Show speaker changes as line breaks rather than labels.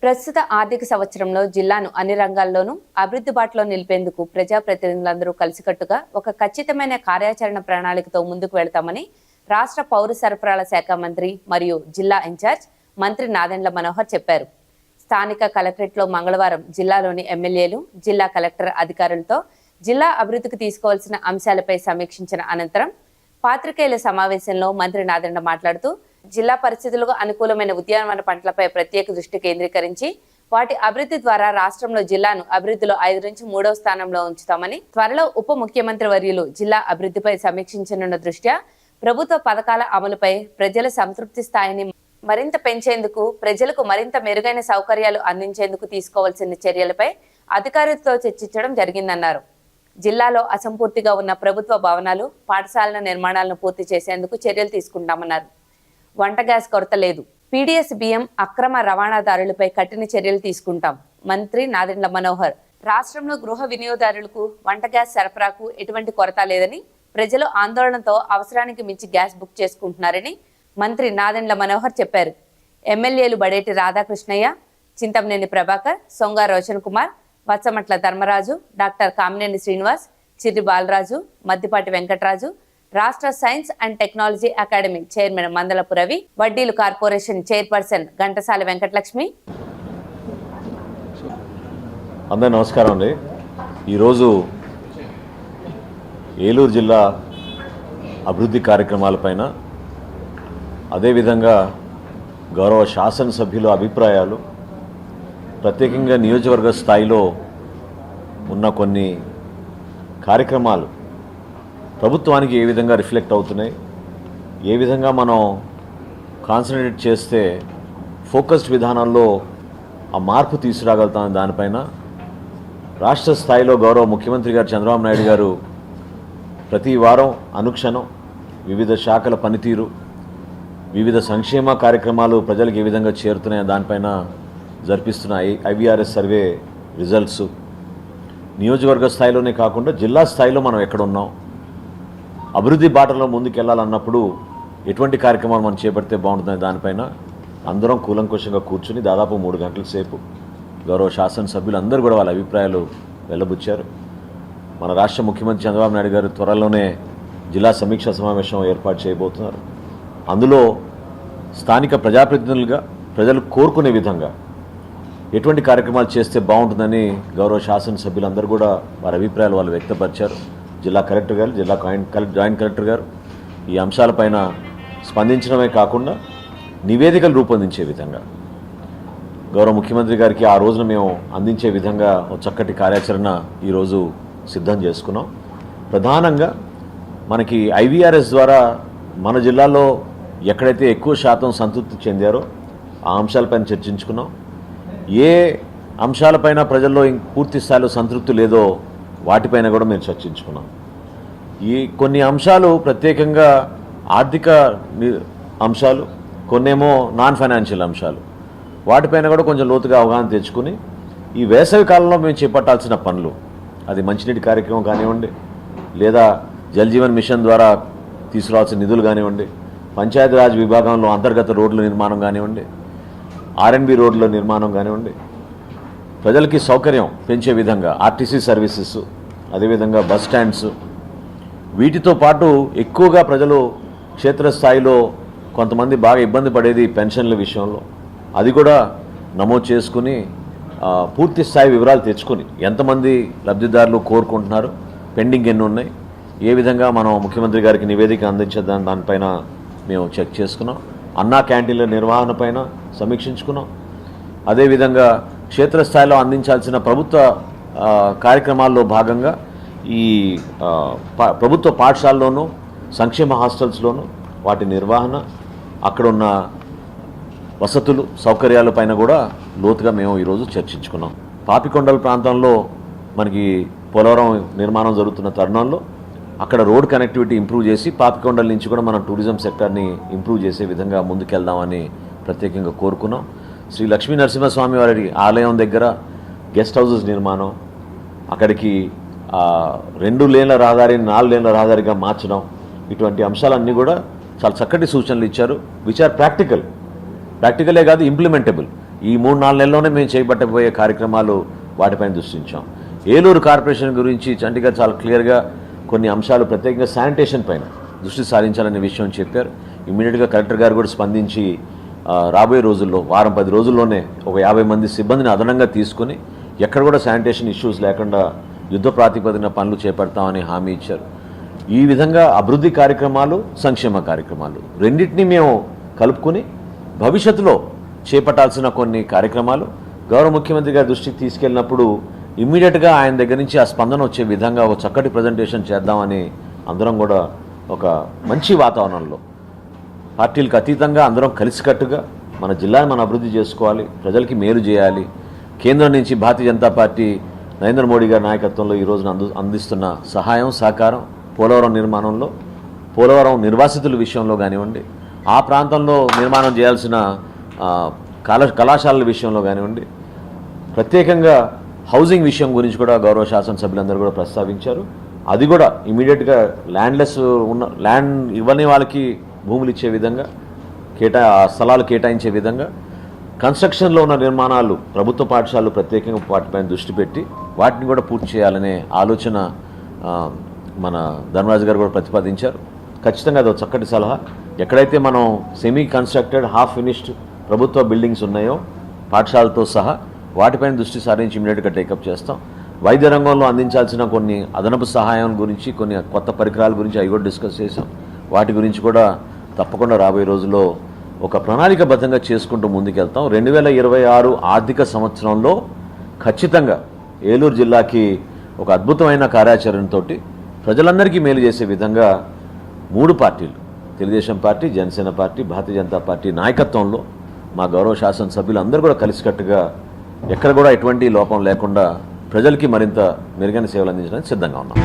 ప్రస్తుత ఆర్థిక సంవత్సరంలో జిల్లాను అన్ని రంగాల్లోనూ అభివృద్ధి బాటలో నిలిపేందుకు ప్రజాప్రతినిధులందరూ కలిసికట్టుగా ఒక ఖచ్చితమైన కార్యాచరణ ప్రణాళికతో ముందుకు వెళ్తామని రాష్ట్ర పౌర సరఫరాల శాఖ మంత్రి మరియు జిల్లా ఇన్ఛార్జ్ మంత్రి నాదెండ్ల మనోహర్ చెప్పారు. స్థానిక కలెక్టరేట్లో మంగళవారం జిల్లాలోని ఎమ్మెల్యేలు, జిల్లా కలెక్టర్ అధికారులతో జిల్లా అభివృద్ధికి తీసుకోవాల్సిన అంశాలపై సమీక్షించిన అనంతరం పాత్రికేయుల సమావేశంలో మంత్రి నాదెండ్ల మాట్లాడుతూ జిల్లా పరిస్థితులకు అనుకూలమైన ఉద్యానవన పంటలపై ప్రత్యేక దృష్టి కేంద్రీకరించి వాటి అభివృద్ధి ద్వారా రాష్ట్రంలో జిల్లాను అభివృద్ధిలో 5 నుంచి 3వ స్థానంలో ఉంచుతామని, త్వరలో ఉప ముఖ్యమంత్రి వర్యులు జిల్లా అభివృద్ధిపై సమీక్షించనున్న దృష్ట్యా ప్రభుత్వ పథకాల అమలుపై ప్రజల సంతృప్తి స్థాయిని మరింత పెంచేందుకు, ప్రజలకు మరింత మెరుగైన సౌకర్యాలు అందించేందుకు తీసుకోవాల్సిన చర్యలపై అధికారులతో చర్చించడం జరిగిందన్నారు. జిల్లాలో అసంపూర్తిగా ఉన్న ప్రభుత్వ భవనాలు, పాఠశాలల నిర్మాణాలను పూర్తి చేసేందుకు చర్యలు తీసుకుంటామన్నారు. వంట గ్యాస్ కొరత లేదు. పీడీఎస్ బియ్యం అక్రమ రవాణాదారులపై కఠిన చర్యలు తీసుకుంటాం. మంత్రి నాదెండ్ల మనోహర్ రాష్ట్రంలో గృహ వినియోగదారులకు వంట గ్యాస్ సరఫరాకు ఎటువంటి కొరత లేదని, ప్రజలు ఆందోళనతో అవసరానికి మించి గ్యాస్ బుక్ చేసుకుంటున్నారని మంత్రి నాదెండ్ల మనోహర్ చెప్పారు. ఎమ్మెల్యేలు బడేటి రాధాకృష్ణయ్య, చింతమనేని ప్రభాకర్, సొంగ రోషన్ కుమార్, వత్సమట్ల ధర్మరాజు, డాక్టర్ కామినేని శ్రీనివాస్, చిర్రి బాలరాజు, మద్దిపాటి వెంకటరాజు, రాష్ట్ర science and technology academy chairman Mandalapu Ravi, వడ్డీలు కార్పొరేషన్ చైర్పర్సన్ ఘంటసాల వెంకటలక్ష్మి.
అందరూ నమస్కారం అండి. ఈరోజు ఏలూరు జిల్లా అభివృద్ధి కార్యక్రమాలపైన, అదేవిధంగా గౌరవ శాసనసభ్యుల అభిప్రాయాలు, ప్రత్యేకంగా నియోజకవర్గ స్థాయిలో ఉన్న కొన్ని కార్యక్రమాలు ప్రభుత్వానికి ఏ విధంగా రిఫ్లెక్ట్ అవుతున్నాయి, ఏ విధంగా మనం కాన్సన్ట్రేట్ చేస్తే ఫోకస్డ్ విధానంలో ఆ మార్పు తీసుకురాగలుగుతాం, దానిపైన రాష్ట్ర స్థాయిలో గౌరవ ముఖ్యమంత్రి గారు చంద్రబాబు నాయుడు గారు ప్రతి వారం అనుక్షణం వివిధ శాఖల పనితీరు, వివిధ సంక్షేమ కార్యక్రమాలు ప్రజలకు ఏ విధంగా చేరుతున్నాయో దానిపైన జరిపిస్తున్న ఐవీఆర్ఎస్ సర్వే రిజల్ట్స్, నియోజకవర్గ స్థాయిలోనే కాకుండా జిల్లా స్థాయిలో మనం ఎక్కడున్నాం, అభివృద్ధి బాటలో ముందుకెళ్లాలన్నప్పుడు ఎటువంటి కార్యక్రమాలు మనం చేపడితే బాగుంటుందని దానిపైన అందరం కూలంకుషంగా కూర్చుని దాదాపు 3 గంటల సేపు గౌరవ శాసనసభ్యులు అందరూ కూడా వాళ్ళ అభిప్రాయాలు వెల్లబుచ్చారు. మన రాష్ట్ర ముఖ్యమంత్రి చంద్రబాబు నాయుడు గారు త్వరలోనే జిల్లా సమీక్షా సమావేశం ఏర్పాటు చేయబోతున్నారు. అందులో స్థానిక ప్రజాప్రతినిధులుగా ప్రజలు కోరుకునే విధంగా ఎటువంటి కార్యక్రమాలు చేస్తే బాగుంటుందని గౌరవ శాసనసభ్యులందరూ కూడా వారి అభిప్రాయాలు వాళ్ళు వ్యక్తపరిచారు. జిల్లా కలెక్టర్ గారు, జిల్లా జాయింట్ కలెక్టర్ గారు ఈ అంశాలపైన స్పందించడమే కాకుండా నివేదికలు రూపొందించే విధంగా గౌరవ ముఖ్యమంత్రి గారికి ఆ రోజున మేము అందించే విధంగా ఒక చక్కటి కార్యాచరణ ఈరోజు సిద్ధం చేసుకున్నాం. ప్రధానంగా మనకి ఐవీఆర్ఎస్ ద్వారా మన జిల్లాలో ఎక్కడైతే ఎక్కువ శాతం సంతృప్తి చెందారో ఆ అంశాలపైన చర్చించుకున్నాం. ఏ అంశాలపైన ప్రజల్లో పూర్తి స్థాయిలో సంతృప్తి లేదో వాటిపైన కూడా మేము చర్చించుకున్నాం. ఈ కొన్ని అంశాలు ప్రత్యేకంగా ఆర్థిక అంశాలు, కొన్నేమో నాన్ ఫైనాన్షియల్ అంశాలు, వాటిపైన కూడా కొంచెం లోతుగా అవగాహన తెచ్చుకుని ఈ వేసవి కాలంలో మేము చేపట్టాల్సిన పనులు, అది మంచినీటి కార్యక్రమం కానివ్వండి, లేదా జల్ జీవన్ మిషన్ ద్వారా తీసుకురావాల్సిన నిధులు కానివ్వండి, పంచాయతీరాజ్ విభాగంలో అంతర్గత రోడ్ల నిర్మాణం కానివ్వండి, ఆర్ఎన్బి రోడ్ల నిర్మాణం కానివ్వండి, ప్రజలకి సౌకర్యం పెంచే విధంగా ఆర్టీసీ సర్వీసెస్, అదేవిధంగా బస్ స్టాండ్స్, వీటితో పాటు ఎక్కువగా ప్రజలు క్షేత్రస్థాయిలో కొంతమంది బాగా ఇబ్బంది పడేది పెన్షన్ల విషయంలో, అది కూడా నమోదు చేసుకుని పూర్తి స్థాయి వివరాలు తెచ్చుకొని ఎంతమంది లబ్ధిదారులు కోరుకుంటున్నారు, పెండింగ్ ఎన్ని ఉన్నాయి, ఏ విధంగా మనం ముఖ్యమంత్రి గారికి నివేదిక అందించేదాన్ని దానిపైన మేము చెక్ చేసుకున్నాం. అన్నా క్యాంటీన్ల నిర్వహణ పైన సమీక్షించుకున్నాం. అదేవిధంగా క్షేత్రస్థాయిలో అందించాల్సిన ప్రభుత్వ కార్యక్రమాల్లో భాగంగా ఈ ప్రభుత్వ పాఠశాలలోనూ సంక్షేమ హాస్టల్స్లోనూ వాటి నిర్వహణ, అక్కడున్న వసతులు సౌకర్యాలపైన కూడా లోతుగా మేము ఈరోజు చర్చించుకున్నాం. పాపికొండల ప్రాంతంలో మనకి పోలవరం నిర్మాణం జరుగుతున్న తరుణంలో అక్కడ రోడ్ కనెక్టివిటీ ఇంప్రూవ్ చేసి పాపికొండల నుంచి కూడా మనం టూరిజం సెక్టర్ని ఇంప్రూవ్ చేసే విధంగా ముందుకెళ్దామని ప్రత్యేకంగా కోరుకున్నాం. శ్రీ లక్ష్మీ నరసింహస్వామి వారి ఆలయం దగ్గర గెస్ట్ హౌసెస్ నిర్మాణం, అక్కడికి 2 లేన్ల రహదారిని 4 లేన్ల రహదారిగా మార్చడం, ఇటువంటి అంశాలన్నీ కూడా చాలా చక్కటి సూచనలు ఇచ్చారు. విచ్ ఆర్ ప్రాక్టికలే కాదు, ఇంప్లిమెంటబుల్. ఈ 3-4 నెలల్లోనే మేము చేపట్టబోయే కార్యక్రమాలు వాటిపైన దృష్టించాం. ఏలూరు కార్పొరేషన్ గురించి చంటిగా చాలా క్లియర్గా కొన్ని అంశాలు ప్రత్యేకంగా శానిటేషన్ పైన దృష్టి సారించాలనే విషయం చెప్పారు. ఇమ్మీడియట్గా కలెక్టర్ గారు కూడా స్పందించి రాబోయే రోజుల్లో 10 రోజుల్లోనే ఒక 50 మంది సిబ్బందిని అదనంగా తీసుకుని ఎక్కడ కూడా శానిటేషన్ ఇష్యూస్ లేకుండా యుద్ధ ప్రాతిపదికన పనులు చేపడతామని హామీ ఇచ్చారు. ఈ విధంగా అభివృద్ధి కార్యక్రమాలు, సంక్షేమ కార్యక్రమాలు రెండింటినీ మేము కలుపుకుని భవిష్యత్తులో చేపట్టాల్సిన కొన్ని కార్యక్రమాలు గౌరవ ముఖ్యమంత్రి గారి దృష్టికి తీసుకెళ్ళినప్పుడు ఇమ్మీడియట్గా ఆయన దగ్గర నుంచి ఆ స్పందన వచ్చే విధంగా ఒక చక్కటి ప్రజెంటేషన్ చేద్దామని అందరం కూడా ఒక మంచి వాతావరణంలో పార్టీలకు అతీతంగా అందరం కలిసికట్టుగా మన జిల్లాని మనం అభివృద్ధి చేసుకోవాలి, ప్రజలకి మేలు చేయాలి. కేంద్రం నుంచి భారతీయ జనతా పార్టీ నరేంద్ర మోడీ గారి నాయకత్వంలో ఈ రోజున అందిస్తున్న సహాయం సహకారం పోలవరం నిర్మాణంలో, పోలవరం నిర్వాసితుల విషయంలో కానివ్వండి, ఆ ప్రాంతంలో నిర్మాణం చేయాల్సిన కళాశాలల విషయంలో కానివ్వండి, ప్రత్యేకంగా హౌసింగ్ విషయం గురించి కూడా గౌరవ శాసనసభ్యులందరూ కూడా ప్రస్తావించారు. అది కూడా ఇమీడియట్గా ల్యాండ్ ఇవ్వని వాళ్ళకి భూములు ఇచ్చే విధంగా స్థలాలు కేటాయించే విధంగా కన్స్ట్రక్షన్లో ఉన్న నిర్మాణాలు ప్రభుత్వ పాఠశాలలు ప్రత్యేకంగా వాటిపైన దృష్టి పెట్టి వాటిని కూడా పూర్తి చేయాలనే ఆలోచన మన ధర్మరాజు గారు కూడా ప్రతిపాదించారు. ఖచ్చితంగా అది ఒక చక్కటి సలహా. ఎక్కడైతే మనం సెమీ కన్స్ట్రక్టెడ్ హాఫ్ ఫినిష్డ్ ప్రభుత్వ బిల్డింగ్స్ ఉన్నాయో పాఠశాలతో సహా వాటిపైన దృష్టి సారించి ఇమీడియట్గా టేకప్ చేస్తాం. వైద్య రంగంలో అందించాల్సిన కొన్ని అదనపు సహాయం గురించి, కొన్ని కొత్త పరికరాల గురించి అవి కూడా డిస్కస్ చేసాం. వాటి గురించి కూడా తప్పకుండా రాబోయే రోజుల్లో ఒక ప్రణాళికబద్ధంగా చేసుకుంటూ ముందుకెళ్తాం. 2026 ఆర్థిక సంవత్సరంలో ఖచ్చితంగా ఏలూరు జిల్లాకి ఒక అద్భుతమైన కార్యాచరణతో ప్రజలందరికీ మేలు చేసే విధంగా 3 పార్టీలు, Telugu Desam party, Janasena party, Bharatiya Janata party నాయకత్వంలో మా గౌరవ శాసనసభ్యులు అందరూ కూడా కలిసికట్టుగా ఎక్కడ కూడా ఎటువంటి లోపం లేకుండా ప్రజలకి మరింత మెరుగైన సేవలు అందించడానికి సిద్ధంగా ఉన్నాం.